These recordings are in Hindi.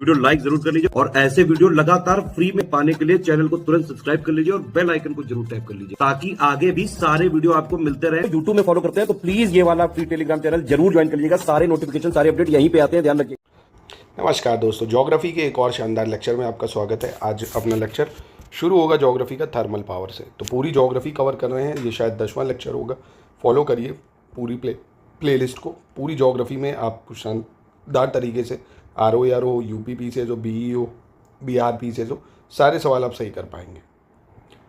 वीडियो लाइक जरूर कर लीजिए और ऐसे वीडियो लगातार फ्री में पाने के लिए चैनल को तुरंत सब्सक्राइब कर लीजिए और बेल आइकन को जरूर टैप कर लीजिए ताकि आगे भी सारे वीडियो आपको मिलते रहे। यूट्यूब में फॉलो करते हैं तो प्लीज ये वाला फ्री टेलीग्राम चैनल जरूर ज्वाइन कर लीजिएगा। सारे नोटिफिकेशन सारे अपडेट यहीं पे आते हैं, ध्यान रखिए। नमस्कार दोस्तों, ज्योग्राफी के एक और शानदार लेक्चर में आपका स्वागत है। आज अपना लेक्चर शुरू होगा ज्योग्राफी का थर्मल पावर से। तो पूरी ज्योग्राफी कवर कर रहे हैं, ये शायद 10वां लेक्चर होगा। फॉलो करिए पूरी प्लेलिस्ट को। पूरी ज्योग्राफी में आप शानदार तरीके से RO हो, UP से जो BE हो, BRP से जो सारे सवाल आप सही कर पाएंगे।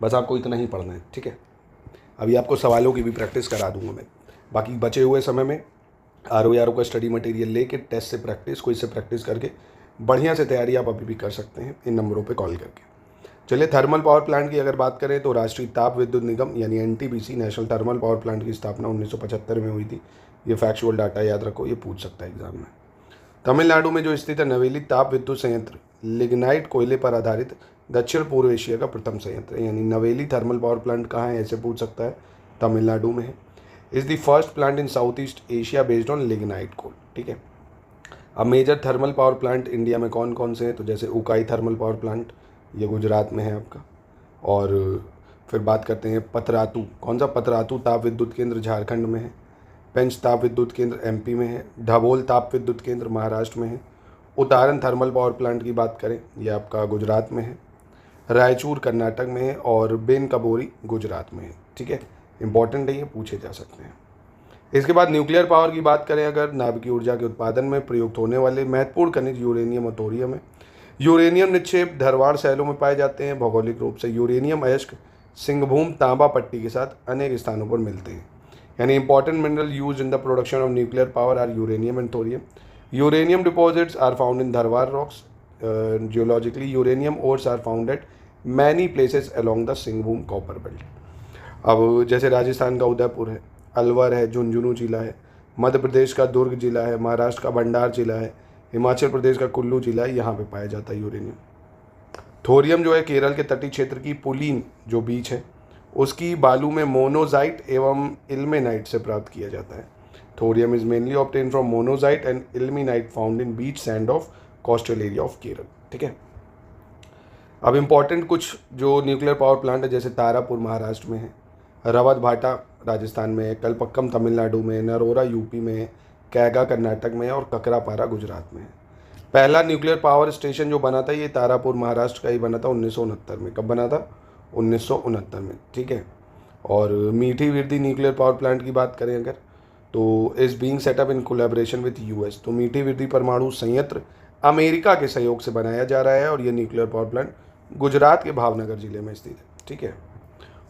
बस आपको इतना ही पढ़ना है, ठीक है। अभी आपको सवालों की भी प्रैक्टिस करा दूंगा मैं। बाकी बचे हुए समय में RO का स्टडी मटेरियल लेके टेस्ट से प्रैक्टिस, क्विज से प्रैक्टिस करके बढ़िया से तैयारी आप अभी भी कर सकते हैं इन नंबरों पे कॉल करके। चलिए, थर्मल पावर प्लांट की अगर बात करें तो राष्ट्रीय ताप विद्युत निगम यानी NTPC national thermal power plant की स्थापना 1975 में हुई थी। ये फैक्चुअल डाटा याद रखो, ये पूछ सकता है एग्जाम में। तमिलनाडु में जो स्थित है नवेली ताप विद्युत संयंत्र लिग्नाइट कोयले पर आधारित दक्षिण पूर्व एशिया का प्रथम संयंत्र है। यानी नवेली थर्मल पावर प्लांट कहाँ है, ऐसे पूछ सकता है। तमिलनाडु में है। Is the first plant in south east Asia based on lignite coal, ठीक है। अब major thermal power plant India में कौन कौन से हैं, तो जैसे उकाई थर्मल पावर प्लांट, ये गुजरात में है आपका। और फिर बात करते हैं पतरातू, कौन सा पतरातू ताप विद्युत केंद्र झारखंड में है। पेंच ताप विद्युत केंद्र MP में है। ढबोल ताप विद्युत केंद्र महाराष्ट्र में है। उतारन थर्मल पावर प्लांट की बात करें, ये आपका गुजरात में है। रायचूर कर्नाटक में है और बेन कबोरी गुजरात में है, ठीक है। इंपॉर्टेंट है, ये पूछे जा सकते हैं। इसके बाद न्यूक्लियर पावर की बात करें अगर, नाभिकीय ऊर्जा के उत्पादन में प्रयुक्त होने वाले महत्वपूर्ण खनिज यूरेनियम और थोरियम है। यूरेनियम निक्षेप धरवाड़ शैलों में पाए जाते हैं। भौगोलिक रूप से यूरेनियम अयस्क सिंहभूम तांबा पट्टी के साथ अनेक स्थानों पर मिलते हैं। यानी important mineral use in the production of nuclear power are uranium and thorium. Uranium deposits are found in Dharwar rocks. Geologically uranium ores are found at many places along the Singhbhum copper belt. अब जैसे राजस्थान का उदयपुर है, अलवर है, झुंझुनू जिला है, मध्य प्रदेश का दुर्ग जिला है, महाराष्ट्र का भंडार जिला है, हिमाचल प्रदेश का कुल्लू जिला है, यहाँ पे पाया जाता है यूरेनियम। थोरियम जो है केरल के तटीय क्षेत्र की पुलीन जो बीच है उसकी बालू में मोनोजाइट एवं इल्मेनाइट से प्राप्त किया जाता है। Thorium is mainly obtain from monazite and ilmenite found in beach sand of coastal area of Kerala, ठीक है। अब इम्पॉर्टेंट कुछ जो न्यूक्लियर पावर प्लांट है, जैसे तारापुर महाराष्ट्र में है, रवत भाटा राजस्थान में है, कलपक्कम तमिलनाडु में, नरोरा UP में है, कैगा कर्नाटक में है और ककरापारा गुजरात में है। पहला न्यूक्लियर पावर स्टेशन जो बना था ये तारापुर महाराष्ट्र का ही बना था 1969 में। कब बना था? 1969 में, ठीक है। और मीठी विरदी न्यूक्लियर पावर प्लांट की बात करें अगर, तो is being setup in collaboration with US। तो मीठी विरदी परमाणु संयंत्र अमेरिका के सहयोग से बनाया जा रहा है और ये न्यूक्लियर पावर प्लांट गुजरात के भावनगर जिले में स्थित है, ठीक है।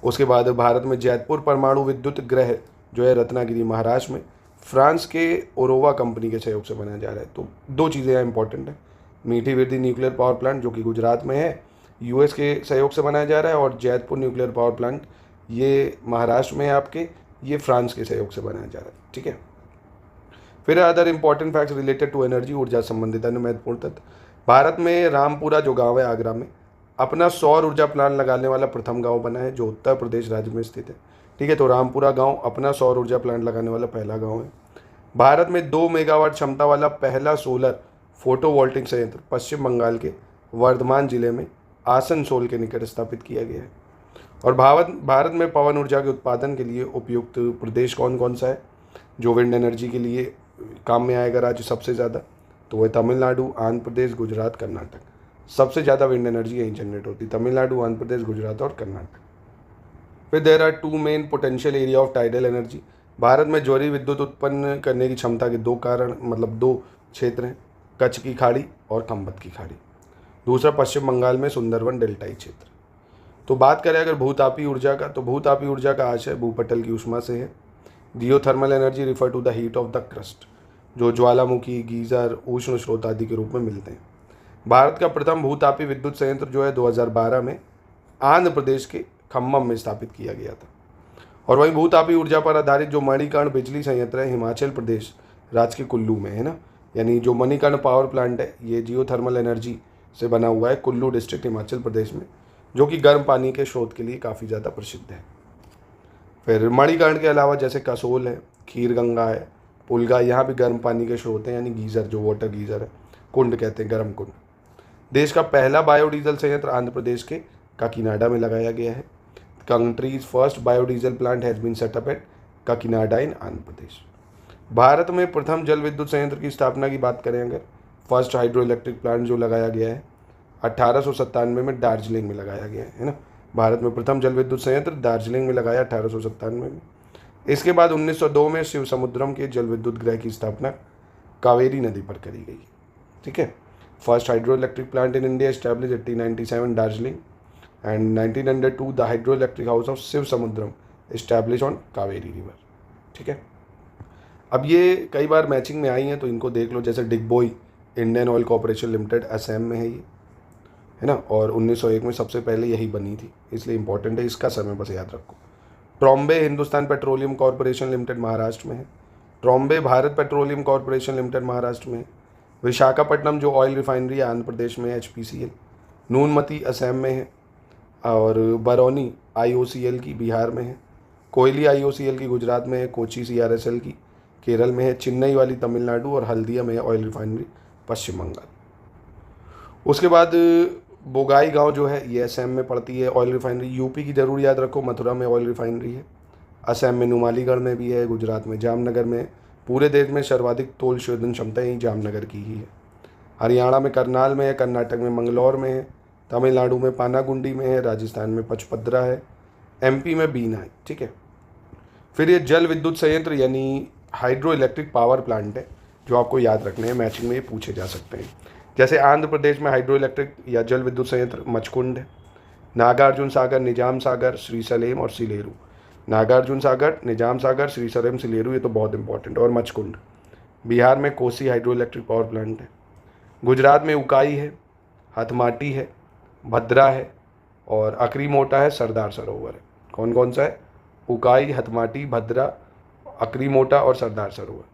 उसके बाद भारत में जैतपुर परमाणु विद्युत गृह जो है रत्नागिरी महाराष्ट्र में फ्रांस के ओरोवा कंपनी के सहयोग से बनाया जा रहा है। तो दो चीज़ें यहाँ इंपॉर्टेंट है, मीठी विरदी न्यूक्लियर पावर प्लांट जो कि गुजरात में है, US के सहयोग से बनाया जा रहा है, और जैतपुर न्यूक्लियर पावर प्लांट ये महाराष्ट्र में है आपके, ये फ्रांस के सहयोग से बनाया जा रहा है, ठीक है। फिर other important facts related to energy, ऊर्जा संबंधित अन्य महत्वपूर्ण तथ्य। भारत में रामपुरा जो गाँव है आगरा में, अपना सौर ऊर्जा प्लांट लगाने वाला प्रथम गांव बना है जो उत्तर प्रदेश राज्य में स्थित है, ठीक है। तो रामपुरा गांव अपना सौर ऊर्जा प्लांट लगाने वाला पहला गांव है। भारत में 2 मेगावाट क्षमता वाला पहला सोलर फोटोवोल्टिक संयंत्र पश्चिम बंगाल के वर्धमान जिले में आसनसोल के निकट स्थापित किया गया है। और भारत में पवन ऊर्जा के उत्पादन के लिए उपयुक्त प्रदेश कौन कौन सा है जो विंड एनर्जी के लिए काम में आएगा राज्य सबसे ज़्यादा, तो वह तमिलनाडु, आंध्र प्रदेश, गुजरात, कर्नाटक। सबसे ज़्यादा विंड एनर्जी यहीं जनरेट होती है, तमिलनाडु, आंध्र प्रदेश, गुजरात और कर्नाटक। फिर there are 2 main potential area of tidal energy. Bharat में ज्वारी विद्युत उत्पन्न करने की क्षमता के 2 क्षेत्र हैं, कच्छ की खाड़ी और खंबत की खाड़ी। दूसरा पश्चिम बंगाल में सुंदरवन डेल्टाई क्षेत्र। तो बात करें अगर भूतापी ऊर्जा का, तो भूतापी ऊर्जा का आशय भूपटल की ऊष्मा से है। Geothermal energy refer to the heat of the crust, जो ज्वालामुखी, गीजर, उष्ण स्रोत आदि के रूप में मिलते हैं। भारत का प्रथम भूतापी विद्युत संयंत्र जो है 2012 में आंध्र प्रदेश के खम्मम में स्थापित किया गया था। और वहीं भूतापी ऊर्जा पर आधारित जो मणिकर्ण बिजली संयंत्र है हिमाचल प्रदेश राज्य के कुल्लू में है ना, यानी जो मणिकर्ण पावर प्लांट है ये जियोथर्मल एनर्जी से बना हुआ है कुल्लू डिस्ट्रिक्ट हिमाचल प्रदेश में, जो कि गर्म पानी के स्रोत के लिए काफ़ी ज़्यादा प्रसिद्ध है। फिर मणिकर्ण के अलावा जैसे कसोल है, खीर गंगा है, पुलगा, यहाँ भी गर्म पानी के स्रोत हैं, यानी गीज़र जो वाटर गीज़र है, कुंड कहते हैं, गर्म कुंड। देश का पहला बायोडीजल संयंत्र आंध्र प्रदेश के काकीनाडा में लगाया गया है। Countries first biodiesel plant has been set up at Kakinada in Andhra Pradesh. Bharat में प्रथम जल विद्युत संयंत्र की स्थापना की बात करें अगर, फर्स्ट हाइड्रो इलेक्ट्रिक प्लांट जो लगाया गया है 1897 में दार्जिलिंग में लगाया गया है ना। भारत में प्रथम जल विद्युत संयंत्र दार्जिलिंग में लगाया 1897 में। इसके बाद 1902 में शिव समुद्रम के जल विद्युत गृह की स्थापना कावेरी नदी पर करी गई। ठीक है। First hydro electric plant in India establish 1897 Darjeeling and 1902 the hydro electric house of Shivasamudram establish on Kaveri river. ठीक है। अब ये कई बार मैचिंग में आई हैं तो इनको देख लो, जैसे Digboi Indian oil corporation limited Assam में है ये, है ना, और 1901 में सबसे पहले यही बनी थी, इसलिए इंपॉर्टेंट है, इसका समय बस याद रखो। Trombay Hindustan petroleum corporation limited Maharashtra में है। Trombay Bharat petroleum corporation limited Maharashtra में है। विशाखापट्टनम जो ऑयल रिफाइनरी है आंध्र प्रदेश में है, HPCL। नूनमती असम में है और बरौनी IOCL की बिहार में है। कोयली IOCL की गुजरात में है। कोची CRSL की केरल में है। चेन्नई वाली तमिलनाडु और हल्दिया में है ऑयल रिफाइनरी पश्चिम बंगाल। उसके बाद बोगाई गांव जो है ये असम में पड़ती है ऑयल रिफाइनरी। यूपी की जरूर याद रखो, मथुरा में ऑयल रिफाइनरी है। असम में नुमालीगढ़ में भी है। गुजरात में जामनगर में। पूरे देश में सर्वाधिक तोल शोधन क्षमता यही जामनगर की ही है। हरियाणा में करनाल में है। कर्नाटक में मंगलौर में है। तमिलनाडु में पानागुंडी में है। राजस्थान में पचपद्रा है। MP में बीना है। ठीक है। फिर ये जल विद्युत संयंत्र यानी हाइड्रो इलेक्ट्रिक पावर प्लांट है जो आपको याद रखने हैं, मैचिंग में ये पूछे जा सकते हैं। जैसे आंध्र प्रदेश में हाइड्रो इलेक्ट्रिक या जल विद्युत संयंत्र मचकुंड है। नागार्जुन सागर, निजाम सागर, श्रीसलेम और सिलेरू। नागार्जुन सागर, निजाम सागर, श्रीसलेम, सिलेरू, ये तो बहुत इंपॉर्टेंट है। और मचकुंड बिहार में Kosi hydro electric power plant है। गुजरात में उकाई है, हथमाटी है, भद्रा है और अकरीमोटा है, सरदार सरोवर है। कौन कौन सा है? उकाई, हथमाटी, भद्रा, अकरीमोटा और सरदार सरोवर।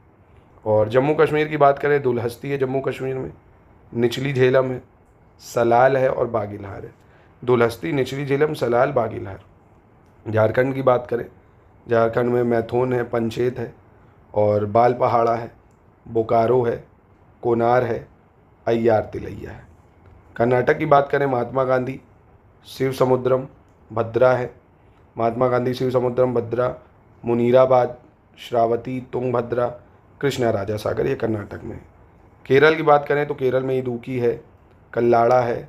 और जम्मू कश्मीर की बात करें, दुलहस्ती है जम्मू कश्मीर में, निचली झेलम है, सलाल है और बागीलहार है। दुलहस्ती, निचली झेलम, सलाल, बागीलहार। झारखंड की बात करें, झारखंड में मैथुन है, पंचेत है और बाल पहाड़ा है, बोकारो है, कोनार है, अय्यार तिलैया है। कर्नाटक की बात करें, महात्मा गांधी, शिव समुद्रम, भद्रा है। महात्मा गांधी, शिव समुद्रम, भद्रा, मुनीराबाद, श्रावती, तुंगभद्रा, कृष्णा राजा सागर, ये कर्नाटक में है। केरल की बात करें तो केरल में इदूकी है, कल्लाड़ा है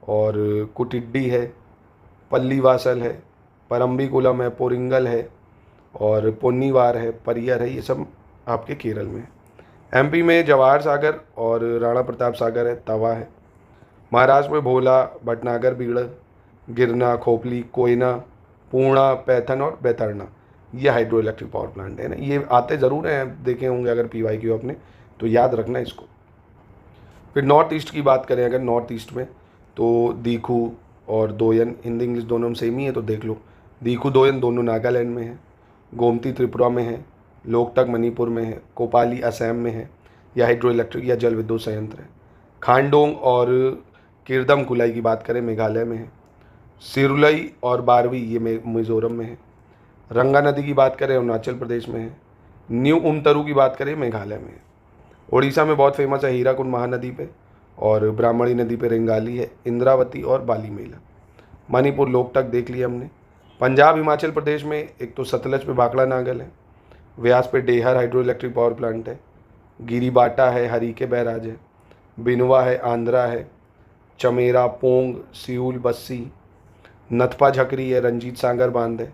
और कुटिड्डी है, पल्लीवासल है, परम्बिकुलम है, पोरिंगल है और पोन्नीवार है, परियर है, ये सब आपके केरल में है। MP में जवाहर सागर और राणा प्रताप सागर है, तवा है। महाराष्ट्र में भोला, भटनागर, बीड़, गिरना, खोपली, कोयना, पूर्णा, पैथन और बैतरना, ये हाइड्रो इलेक्ट्रिक पावर प्लांट है ना। ये आते ज़रूर हैं, देखे होंगे अगर PYQ अपने, तो याद रखना इसको। फिर नॉर्थ ईस्ट की बात करें अगर, नॉर्थ ईस्ट में तो दीखू और दोयन, हिंदी इंग्लिश दोनों में सेम ही है तो देख लो। दीखू, दोयन दोनों नागालैंड में है। गोमती त्रिपुरा में है। लोकतक मणिपुर में है। कोपाली असम में है। यह हाइड्रो इलेक्ट्रिक या जल विद्युत संयंत्र है। खांडोंग और किरदम कुलाई की बात करें, मेघालय में है। सिरुलई और बारवी, ये मिजोरम में है। रंगा नदी की बात करें, अरुणाचल प्रदेश में है। न्यू उमतरू की बात करें, मेघालय में है। उड़ीसा में बहुत फेमस है, हीराकुंड महानदी पे और ब्राह्मणी नदी पे रेंगाली है, इंद्रावती और बाली मेला। मणिपुर लोकतक देख लिया हमने। पंजाब हिमाचल प्रदेश में एक तो सतलज पे भाखड़ा नागल है, व्यास पे Dehar hydro electric power plant है, गिरीबाटा है, हरीके बैराज है, बिनवा है, आंध्रा है, चमेरा, पोंग, सियूल, बस्सी, नथपा झकरी है, रंजीत सागर बांध है,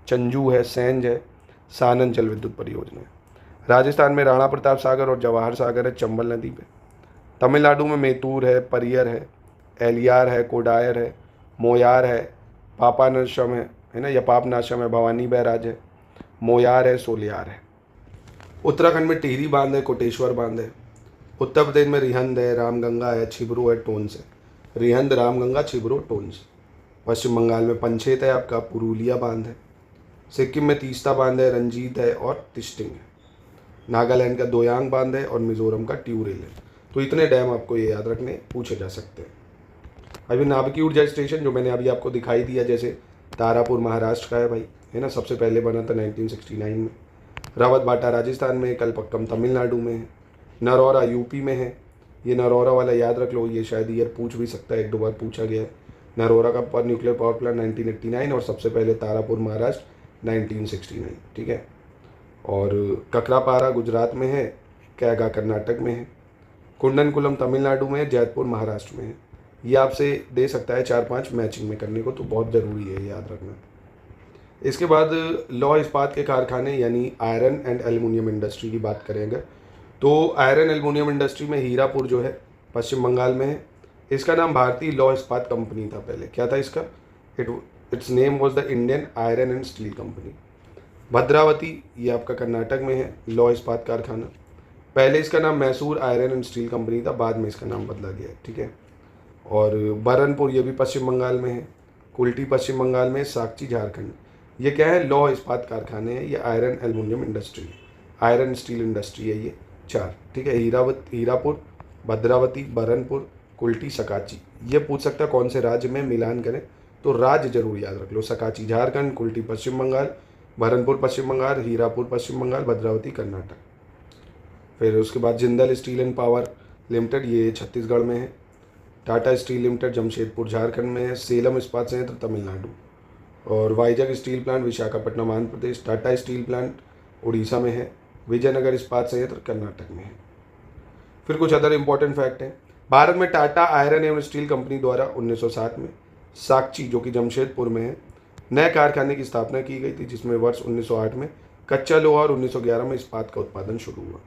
चंजू है, सेंज है, सानन जल विद्युत परियोजना है। राजस्थान में राणा प्रताप सागर और जवाहर सागर है, चंबल नदी पे। तमिलनाडु में मेतूर है, परियर है, एलियार है, कोडायर है, मोयार है, पापानाशम है ना, या पापनाशम है, भवानी बैराज है, मोयार है, सोलियार है। उत्तराखंड में टिहरी बांध है, कोटेश्वर बांध है। उत्तर प्रदेश में रिहंद है, रामगंगा है, छिब्रू है, टोंस है। रिहंद, रामगंगा, छिब्रू, टोंस। पश्चिम बंगाल में पंचेत है आपका, पुरुलिया बांध है। सिक्किम में तीस्ता बांध है, रंजीत है और तिस्टिंग है। नागालैंड का दोयांग बांध है और मिजोरम का ट्यूरेल है। तो इतने डैम आपको ये याद रखने पूछे जा सकते हैं। अभी नाभिकीय ऊर्जा स्टेशन जो मैंने अभी आपको दिखाई दिया, जैसे तारापुर महाराष्ट्र का है भाई, है ना, सबसे पहले बना था 1969 में। रावत बाटा राजस्थान में है, कलपक्कम तमिलनाडु में है, नरौरा यूपी में है, ये नरोरा वाला याद रख लो, ये शायद ईयर पूछ भी सकता है, 1-2 बार पूछा गया है। नरोरा का पर न्यूक्लियर पावर प्लांट 1989 और सबसे पहले तारापुर महाराष्ट्र 1969, ठीक है। और ककरापारा गुजरात में है, कैगा कर्नाटक में है, कुंडनकुलम तमिलनाडु में है, जयपुर महाराष्ट्र में है। ये आपसे दे सकता है 4-5 मैचिंग में करने को, तो बहुत ज़रूरी है याद रखना। इसके बाद लौह इस्पात के कारखाने यानी आयरन एंड एल्युमिनियम इंडस्ट्री की बात करें अगर, तो आयरन एल्युमिनियम इंडस्ट्री में हीरापुर जो है पश्चिम बंगाल में है। इसका नाम भारतीय लौह इस्पात कंपनी था पहले। क्या था इसका? It's name was the Indian iron and steel company. Bhadravati ये आपका कर्नाटक में है, लौह इस्पात कारखाना। पहले इसका नाम Mysore iron and steel company था, बाद में इसका नाम बदला गया है, ठीक है। और बरनपुर ये भी पश्चिम बंगाल में है, कुल्टी पश्चिम बंगाल में, साक्षी झारखंड। ये क्या है? लौह इस्पात कारखाने हैं, ये iron aluminium industry, iron steel industry है ये 4, ठीक है। हीरापुर, भद्रावती, बरनपुर, कुल्टी, सकाची। ये पूछ सकता है कौन से राज्य में मिलान करें, तो राज्य जरूर याद रख लो। सकाची झारखंड, कुल्टी पश्चिम बंगाल, बरनपुर पश्चिम बंगाल, हीरापुर पश्चिम बंगाल, भद्रावती कर्नाटक। फिर उसके बाद Jindal steel and power limited ये छत्तीसगढ़ में है। टाटा स्टील लिमिटेड जमशेदपुर झारखंड में है। सेलम इस्पात संयंत्र तमिलनाडु। और वाइजग steel plant Visakhapatnam Andhra Pradesh. Tata steel plant Orissa में है। विजयनगर इस्पात संयंत्र कर्नाटक में है। फिर कुछ अदर इंपॉर्टेंट फैक्ट हैं। भारत में टाटा आयरन एवं स्टील कंपनी द्वारा 1907 में साक्षी जो कि जमशेदपुर में है नए कारखाने की स्थापना की गई थी, जिसमें वर्ष 1908 में कच्चा लोहा और 1911 में इस्पात का उत्पादन शुरू हुआ।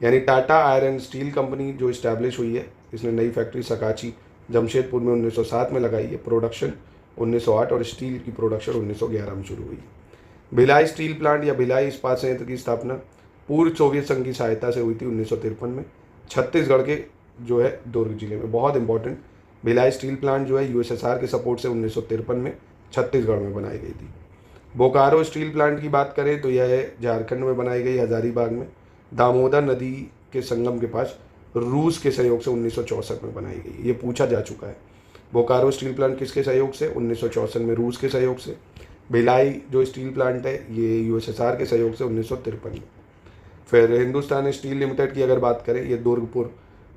यानी टाटा आयरन स्टील कंपनी जो इस्टेब्लिश हुई है, इसने नई फैक्ट्री सकाची जमशेदपुर में 1907 में लगाई है। प्रोडक्शन 1908 और स्टील की प्रोडक्शन 1911 में शुरू हुई। भिलाई स्टील प्लांट या भिलाई इस्पात संयंत्र की स्थापना पूर्व सोवियत संघ की सहायता से हुई थी 1953 में, छत्तीसगढ़ के जो है दुर्ग जिले में। बहुत इंपॉर्टेंट, भिलाई स्टील प्लांट जो है यूएसएसआर के सपोर्ट से 1953 में छत्तीसगढ़ में बनाई गई थी। बोकारो स्टील प्लांट की बात करें तो यह झारखंड में बनाई गई, हजारीबाग में, दामोदर नदी के संगम के पास रूस के सहयोग से 1964 में बनाई गई। ये पूछा जा चुका है। बोकारो स्टील प्लांट किसके सहयोग से? 1964 में रूस के सहयोग से। भिलाई जो स्टील प्लांट है ये यूएसएसआर के सहयोग से 1953 में। फिर हिंदुस्तान स्टील लिमिटेड की अगर बात करें, ये दुर्गपुर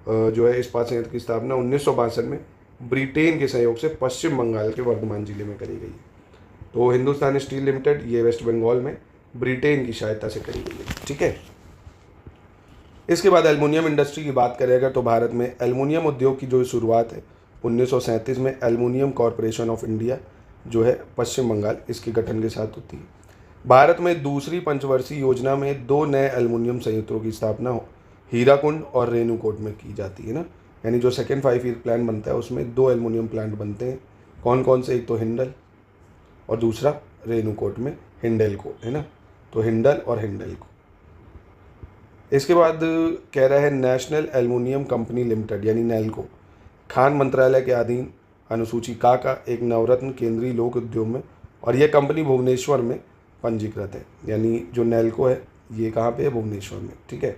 जो है इस्पात संयंत्र की स्थापना 1962 में ब्रिटेन के सहयोग से पश्चिम बंगाल के वर्धमान जिले में करी गई। तो हिंदुस्तान स्टील लिमिटेड ये वेस्ट बंगाल में ब्रिटेन की सहायता से करी गई है, ठीक है। इसके बाद एल्युमिनियम इंडस्ट्री की बात करें अगर, तो भारत में एल्युमिनियम उद्योग की जो शुरुआत है 1937 में एल्युमिनियम कॉरपोरेशन ऑफ इंडिया जो है पश्चिम बंगाल, इसके गठन के साथ होती है। भारत में दूसरी पंचवर्षीय योजना में 2 नए एल्युमिनियम संयंत्रों की स्थापना हीराकुंड और रेणुकूट में की जाती है ना। यानी जो सेकेंड 5 ईयर प्लान बनता है उसमें 2 एल्युमिनियम प्लांट बनते हैं। कौन कौन से? एक तो हिंडल और दूसरा रेणुकूट में हिंडेल्को, है ना। तो हिंडल और हिंडेल्को। इसके बाद कह रहा है नेशनल एल्युमिनियम कंपनी लिमिटेड यानी नेल्को खान मंत्रालय के अधीन अनुसूची का एक नवरत्न केंद्रीय लोक उद्योग में, और यह कंपनी भुवनेश्वर में पंजीकृत है। यानी जो नेल्को है ये कहाँ पे है? भुवनेश्वर में, ठीक है।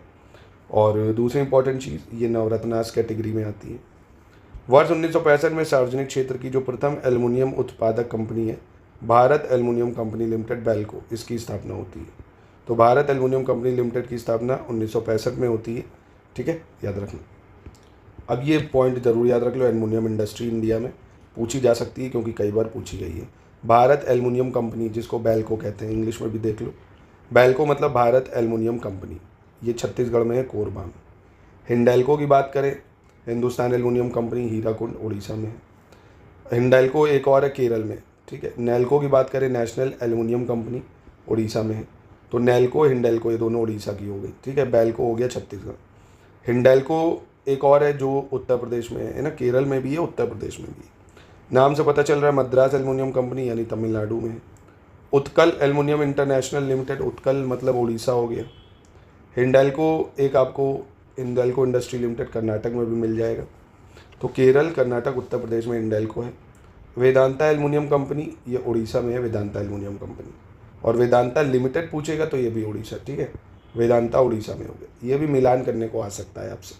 और दूसरी इंपॉर्टेंट चीज़, ये नवरत्नास कैटेगरी में आती है। वर्ष 1965 में सार्वजनिक क्षेत्र की जो प्रथम एल्युमिनियम उत्पादक कंपनी है भारत एल्युमिनियम कंपनी लिमिटेड बेल्को, इसकी स्थापना होती है। तो भारत एल्युमिनियम कंपनी लिमिटेड की स्थापना 1965 में होती है, ठीक है, याद रखना। अब ये पॉइंट ज़रूर याद रख लो, एल्युमिनियम इंडस्ट्री इंडिया में पूछी जा सकती है क्योंकि कई बार पूछी गई है। भारत एल्युमिनियम कंपनी जिसको बेल्को कहते हैं, इंग्लिश में भी देख लो, बेल्को मतलब भारत एल्युमिनियम कंपनी, ये छत्तीसगढ़ में है, कोरबा में। हिंडेल्को की बात करें, हिंदुस्तान एल्युमिनियम कंपनी हीराकुंड उड़ीसा में है। हिंडेल्को एक और है केरल में, ठीक है। नेल्को की बात करें, नेशनल एल्युमिनियम कंपनी उड़ीसा में है। तो नेल्को हिंडेल्को ये दोनों उड़ीसा की हो गई, ठीक है। बेल्को हो गया छत्तीसगढ़। हिंडेल्को एक और है जो उत्तर प्रदेश में है ना, केरल में भी है, उत्तर प्रदेश में भी है। नाम से पता चल रहा है मद्रास एल्युमिनियम कंपनी यानी तमिलनाडु में है। Utkal aluminium international limited, Utkal मतलब उड़ीसा हो गया। हिंडेल्को एक आपको हिंडेल्को इंडस्ट्री लिमिटेड कर्नाटक में भी मिल जाएगा। तो केरल, कर्नाटक, उत्तर प्रदेश में हिंडेल्को है। वेदांता एल्युमिनियम कंपनी ये उड़ीसा में है, वेदांता एल्युमिनियम कंपनी। और वेदांता लिमिटेड पूछेगा तो ये भी उड़ीसा, ठीक है। वेदांता उड़ीसा में हो गया, ये भी मिलान करने को आ सकता है आपसे।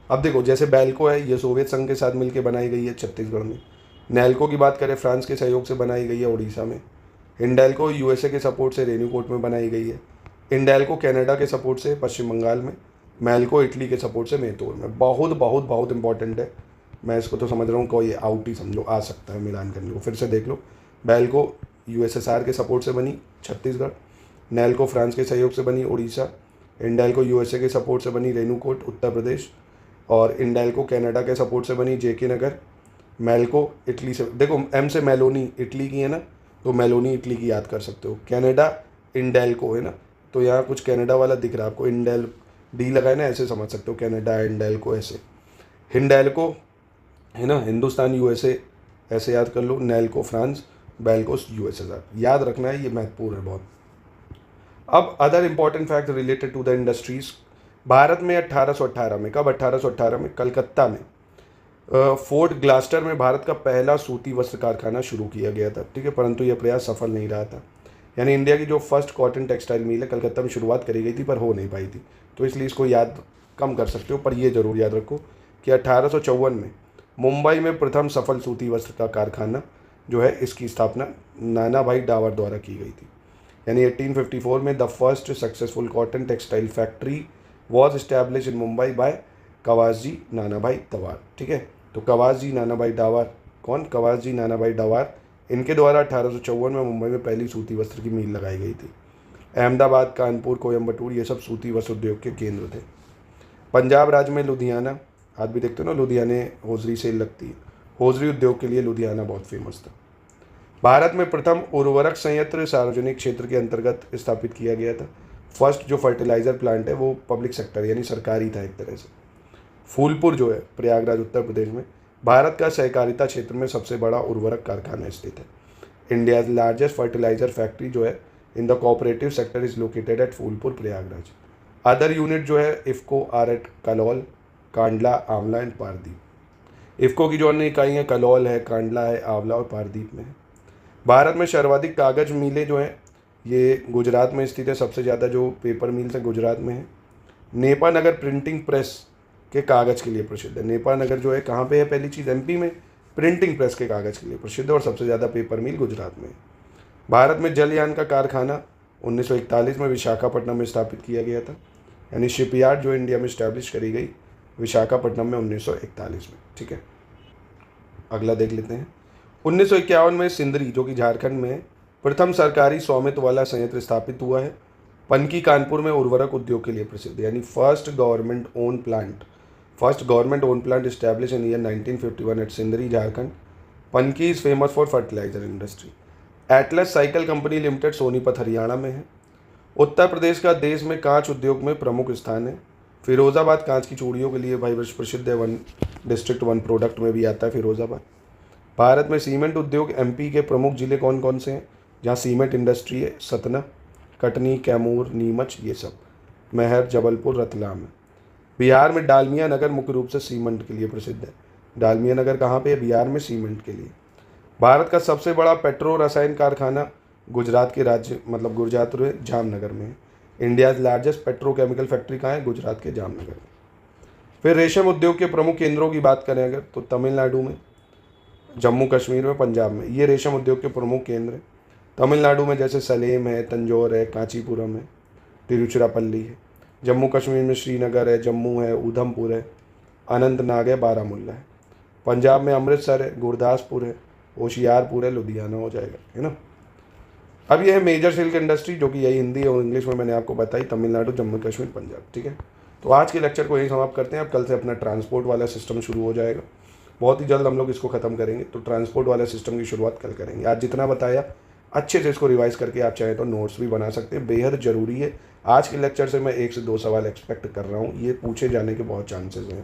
अब देखो, जैसे बेल्को है ये सोवियत संघ के साथ मिलकर बनाई गई है छत्तीसगढ़ में। नेल्को की बात करें, फ्रांस के सहयोग से बनाई गई है उड़ीसा में। हिंडेल्को यूएसए के सपोर्ट से रेणुकूट में बनाई गई है। हिंडेल्को कनाडा के सपोर्ट से पश्चिम बंगाल में। मेल्को इटली के सपोर्ट से मेतोर में। बहुत बहुत बहुत इंपॉर्टेंट है, मैं इसको तो समझ रहा हूँ कोई आउट ही समझो, आ सकता है मिलान करने को। फिर से देख लो, बेल्को यूएसएसआर के सपोर्ट से बनी छत्तीसगढ़, नेल्को फ्रांस के सहयोग से बनी उड़ीसा, इंडेल्को यूएसए के सपोर्ट से बनी रेणुकूट उत्तर प्रदेश, और इंडेल्को कनाडा के सपोर्ट से बनी जेके नगर। मेल्को इटली से, देखो एम से मेलोनी इटली की है ना, तो मेलोनी इटली की याद कर सकते हो। कनाडा इंडेल्को है ना, तो यहाँ कुछ कनाडा वाला दिख रहा है आपको, इंडेल डी लगाए ना, ऐसे समझ सकते हो, कनाडा इंडेल्को ऐसे। हिंडेल्को है ना, हिंदुस्तान यूएसए ऐसे याद कर लो। नेल्को फ्रांस, बेल्को यूएसएसआर, याद रखना है, ये महत्वपूर्ण है बहुत। अब other important fact related to the industries. Bharat में 1818 में, कब 1818 में, कलकत्ता में फोर्ट ग्लास्टर में भारत का पहला सूती वस्त्र कारखाना शुरू किया गया था, ठीक है, परंतु यह प्रयास सफल नहीं रहा था। यानी इंडिया की जो फर्स्ट कॉटन टेक्सटाइल मिल है कलकत्ता में शुरुआत करी गई थी, पर हो नहीं पाई थी, तो इसलिए इसको याद कम कर सकते हो, पर ये जरूर याद रखो कि 1854 में मुंबई में प्रथम सफल सूती वस्त्र का कारखाना जो है, इसकी स्थापना नाना भाई डावर द्वारा की गई थी। यानी 1854 में the first successful cotton textile factory was establish in Mumbai by Cowasji Nanabhai Davar, ठीक है। तो कवासजी नानाभाई डावर, कौन, कवासजी नानाभाई डावर, इनके द्वारा 1854 में मुंबई में पहली सूती वस्त्र की मील लगाई गई थी। अहमदाबाद, कानपुर, कोयम्बटूर, ये सब सूती वस्त्र उद्योग के केंद्र थे। पंजाब राज्य में लुधियाना, आज भी देखते हो ना लुधियाने होजरी सेल लगती है, होजरी उद्योग के लिए लुधियाना बहुत फेमस था। भारत में प्रथम उर्वरक संयंत्र सार्वजनिक क्षेत्र के अंतर्गत स्थापित किया गया था। फर्स्ट जो फर्टिलाइजर प्लांट है वो पब्लिक सेक्टर यानी सरकारी था एक तरह से। फूलपुर जो है प्रयागराज उत्तर प्रदेश में, भारत का सहकारिता क्षेत्र में सबसे बड़ा उर्वरक कारखाना स्थित है। इंडियाज लार्जेस्ट फर्टिलाइजर फैक्ट्री जो है in the cooperative sector is located at Phulpur Prayagraj. Other unit जो है इफ्को आर एट कलोल, कांडला, आंवला एंड पारदीप। इफ्को की जो अन्य इकाई है कलोल है, कांडला है, आंवला और पारदीप में है। भारत में सर्वाधिक कागज मिलें जो हैं ये गुजरात में स्थित है, सबसे ज़्यादा जो पेपर मिल्स हैं गुजरात में है। नेपा नगर प्रिंटिंग प्रेस के कागज़ के लिए प्रसिद्ध है। नेपा नगर जो है कहाँ पे है, पहली चीज़ एमपी में, प्रिंटिंग प्रेस के कागज़ के लिए प्रसिद्ध है, और सबसे ज़्यादा पेपर मिल गुजरात में है। भारत में जलयान का कारखाना 1941 में विशाखापट्टनम में स्थापित किया गया था। यानी शिपयार्ड जो इंडिया में इस्टेब्लिश करी गई विशाखापट्टनम में 1941 में, ठीक है। अगला देख लेते हैं। 1951 में सिंदरी जो कि झारखंड में है, प्रथम सरकारी स्वामित्व वाला संयंत्र स्थापित हुआ है। पनकी कानपुर में उर्वरक उद्योग के लिए प्रसिद्ध, यानी first government own plant established in year 1951 at Sindri Jharkhand. Panki is famous for fertiliser industry. Atlas cycle company limited Sonipat Haryana में है। उत्तर प्रदेश का देश में कांच उद्योग में प्रमुख स्थान है। फिरोजाबाद कांच की चूड़ियों के लिए भाई प्रसिद्ध है, वन डिस्ट्रिक्ट वन प्रोडक्ट में भी आता है फिरोजाबाद। भारत में सीमेंट उद्योग एमपी के प्रमुख जिले कौन कौन से हैं जहाँ सीमेंट इंडस्ट्री है? सतना, कटनी, कैमूर, नीमच, ये सब, महर, जबलपुर, रतलाम है। बिहार में डालमिया नगर मुख्य रूप से सीमेंट के लिए प्रसिद्ध है। डालमिया नगर कहाँ पे है? बिहार में, सीमेंट के लिए। भारत का सबसे बड़ा पेट्रो रसायन कारखाना गुजरात के राज्य मतलब गुजरात जामनगर में है। इंडियाज लार्जेस्ट पेट्रोकेमिकल फैक्ट्री कहाँ है? गुजरात के जामनगर में। फिर रेशम उद्योग के प्रमुख केंद्रों की बात करें अगर तो तमिलनाडु में, जम्मू कश्मीर में, पंजाब में, ये रेशम उद्योग के प्रमुख केंद्र हैं। तमिलनाडु में जैसे सलेम है, तंजौर है, कांचीपुरम है, तिरुचिरापल्ली है। जम्मू कश्मीर में श्रीनगर है, जम्मू है, उधमपुर है, अनंतनाग है, बारामुल्ला है। पंजाब में अमृतसर है, गुरदासपुर है, होशियारपुर है, लुधियाना हो जाएगा, है ना। अब यह है मेजर सिल्क इंडस्ट्री जो कि यही हिंदी और इंग्लिश में मैंने आपको बताई, तमिलनाडु, जम्मू कश्मीर, पंजाब, ठीक है। तो आज के लेक्चर को यही समाप्त करते हैं। अब कल से अपना ट्रांसपोर्ट वाला सिस्टम शुरू हो जाएगा, बहुत ही जल्द हम लोग इसको ख़त्म करेंगे। तो ट्रांसपोर्ट वाला सिस्टम की शुरुआत कल करेंगे। आज जितना बताया अच्छे से इसको रिवाइज करके आप चाहें तो नोट्स भी बना सकते हैं, बेहद ज़रूरी है। आज के लेक्चर से मैं 1 से 2 सवाल एक्सपेक्ट कर रहा हूँ, ये पूछे जाने के बहुत चांसेस हैं।